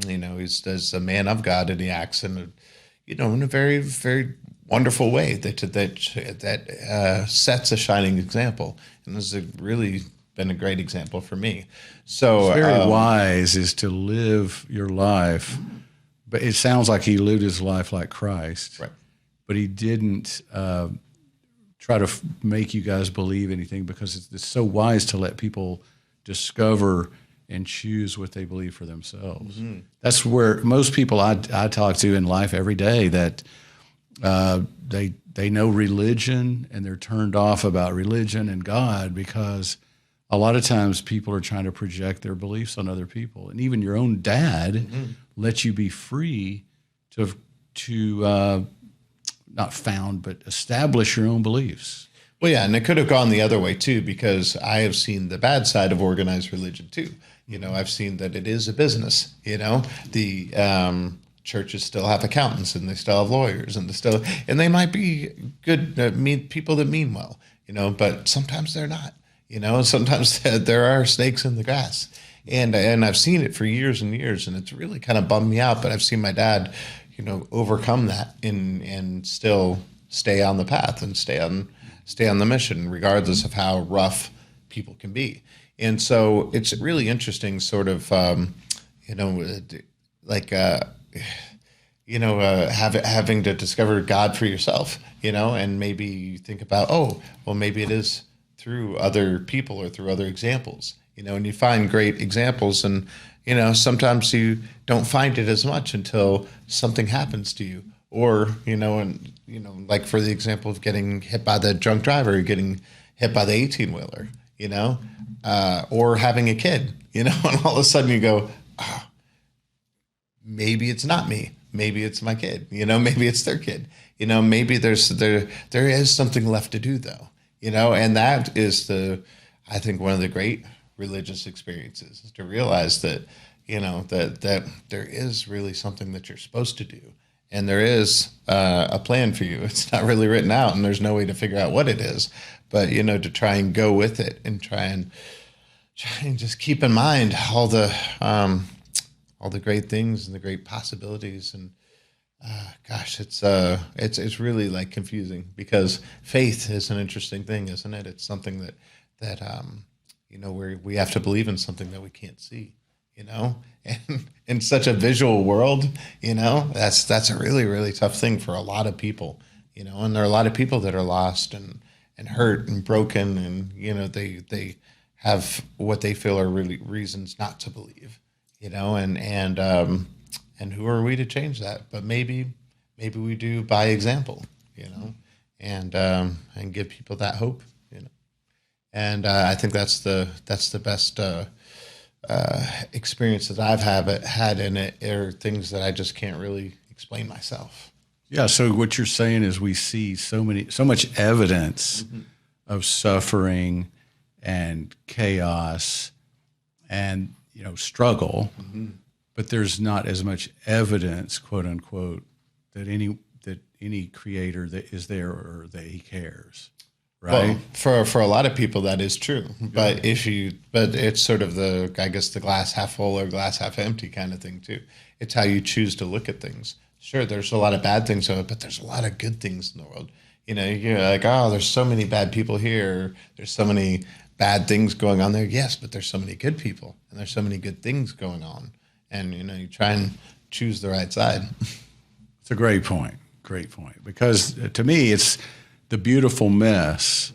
he's as a man of God, and he acts in a very, very wonderful way that sets a shining example. And this has really been a great example for me. So it's very wise is to live your life, but it sounds like he lived his life like Christ, right? But he didn't try to make you guys believe anything, because it's so wise to let people discover and choose what they believe for themselves. Mm-hmm. That's where most people I talk to in life every day, that they know religion and they're turned off about religion and God, because a lot of times people are trying to project their beliefs on other people. And even your own dad mm-hmm. lets you be free to not found, but establish your own beliefs. Well, yeah, and it could have gone the other way too, because I have seen the bad side of organized religion too. I've seen that it is a business. The churches still have accountants, and they still have lawyers, and they might be good, people that mean well. But sometimes they're not. Sometimes there are snakes in the grass, and I've seen it for years and years, and it's really kind of bummed me out. But I've seen my dad, overcome that and still stay on the path and stay on the mission, regardless of how rough people can be. And so it's really interesting, sort of, having to discover God for yourself, and maybe you think about, maybe it is through other people or through other examples, and you find great examples, and, sometimes you don't find it as much until something happens to you, or, like for the example of getting hit by the drunk driver, or getting hit by the 18-wheeler, or having a kid, and all of a sudden you go, maybe it's not me. Maybe it's my kid, maybe it's their kid, maybe there is something left to do though, and that is I think one of the great religious experiences, is to realize that, that there is really something that you're supposed to do. And there is a plan for you. It's not really written out, and there's no way to figure out what it is. But, to try and go with it and try and just keep in mind all the great things and the great possibilities. And it's really like confusing, because faith is an interesting thing, isn't it? It's something that where we have to believe in something that we can't see. And in such a visual world, that's a really, really tough thing for a lot of people, and there are a lot of people that are lost and hurt and broken, and, they have what they feel are really reasons not to believe, and who are we to change that? But maybe we do by example, and give people that hope, And I think that's the best experience that I've had in it, are things that I just can't really explain myself. Yeah. So what you're saying is we see so much evidence of suffering and chaos and, struggle, but there's not as much evidence, quote unquote, that any creator that is there or that he cares. Right. Well, for a lot of people that is true, but but it's sort of the glass half full or glass half empty kind of thing too. It's how you choose to look at things. Sure, there's a lot of bad things of it, but there's a lot of good things in the world. You're like, oh, there's so many bad people here. There's so many bad things going on there. Yes, but there's so many good people, and there's so many good things going on. And you try and choose the right side. It's a great point. Great point. Because to me, it's the beautiful mess,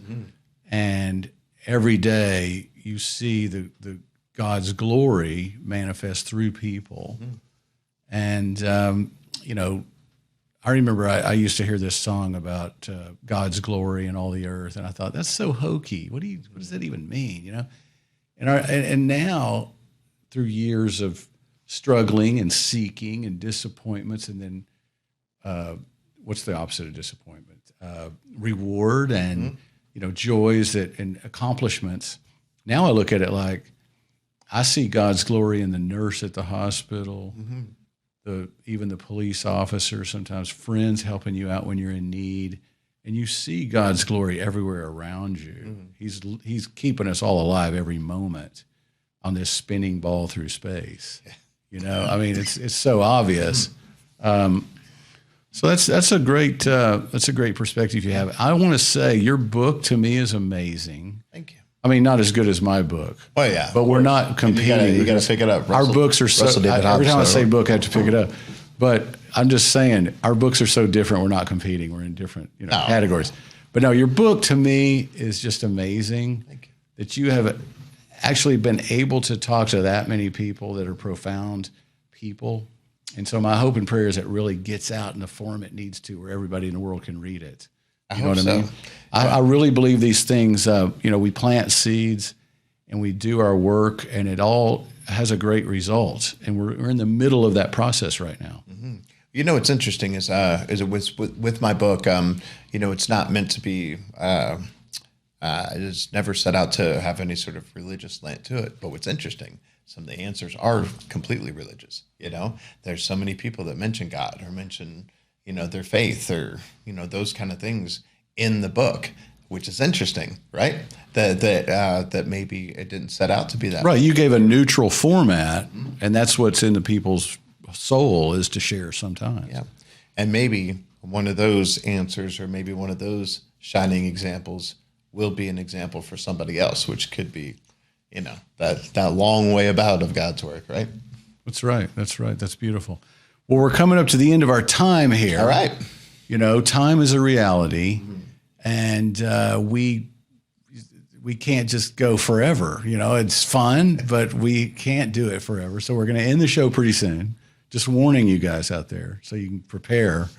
and every day you see the God's glory manifest through people. And I remember I used to hear this song about God's glory and all the earth, and I thought, that's so hokey. What does that even mean? And now, through years of struggling and seeking and disappointments, and then what's the opposite of disappointment? Reward and joys and accomplishments. Now I look at it like I see God's glory in the nurse at the hospital, even the police officer, sometimes friends helping you out when you're in need, and you see God's glory everywhere around you. He's keeping us all alive every moment on this spinning ball through space. I mean, it's so obvious. So that's a great perspective you have. I want to say your book to me is amazing. Thank you. I mean, not as good as my book. Oh yeah, but we're not competing. You got to pick it up. Our books are so. Every time I say book, I have to pick it up. But I'm just saying, our books are so different. We're not competing. We're in different categories. But no, your book to me is just amazing. Thank you. That you have actually been able to talk to that many people that are profound people. And so my hope and prayer is it really gets out in the form it needs to, where everybody in the world can read it. You know what I mean? I really believe these things, we plant seeds and we do our work, and it all has a great result. And we're in the middle of that process right now. What's interesting is it was with my book, it's not meant to be, it's never set out to have any sort of religious slant to it. But what's interesting, some of the answers are completely religious. There's so many people that mention God or mention, their faith or, those kind of things in the book, which is interesting, right? That maybe it didn't set out to be that. Right. You gave a neutral format, and that's what's in the people's soul, is to share sometimes. Yeah. And maybe one of those answers, or maybe one of those shining examples, will be an example for somebody else, which could be, that long way about of God's work, right? That's right. That's beautiful. Well, we're coming up to the end of our time here. All right. Time is a reality, and we can't just go forever. It's fun, but we can't do it forever. So we're going to end the show pretty soon. Just warning you guys out there so you can prepare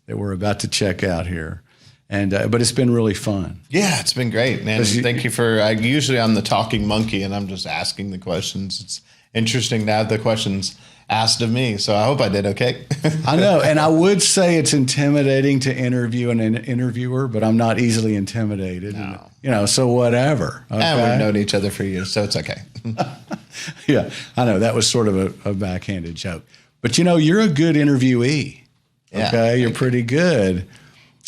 that we're about to check out here. And but it's been really fun. Yeah, it's been great, man. Thank you for. Usually I'm the talking monkey, and I'm just asking the questions. It's interesting to have the questions asked of me, so I hope I did okay. I know, and I would say it's intimidating to interview an interviewer, but I'm not easily intimidated. No. And, so whatever. Okay? And we've known each other for years, so it's okay. Yeah, I know that was sort of a backhanded joke, but you're a good interviewee. Yeah, okay, you're pretty good.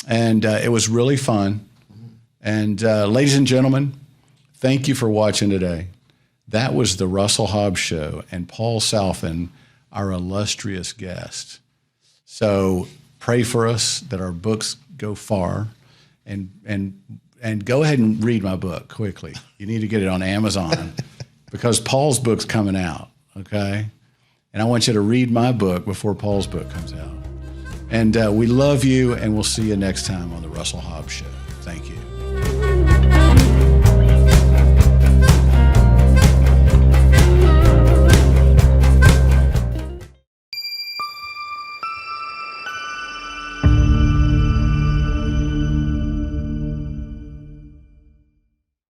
And it was really fun. And ladies and gentlemen, thank you for watching today. That was the Russell Hobbs Show and Paul Salfen, our illustrious guest. So pray for us that our books go far, and go ahead and read my book quickly. You need to get it on Amazon because Paul's book's coming out, okay? And I want you to read my book before Paul's book comes out. And we love you, and we'll see you next time on the Russell Hobbs Show. Thank you.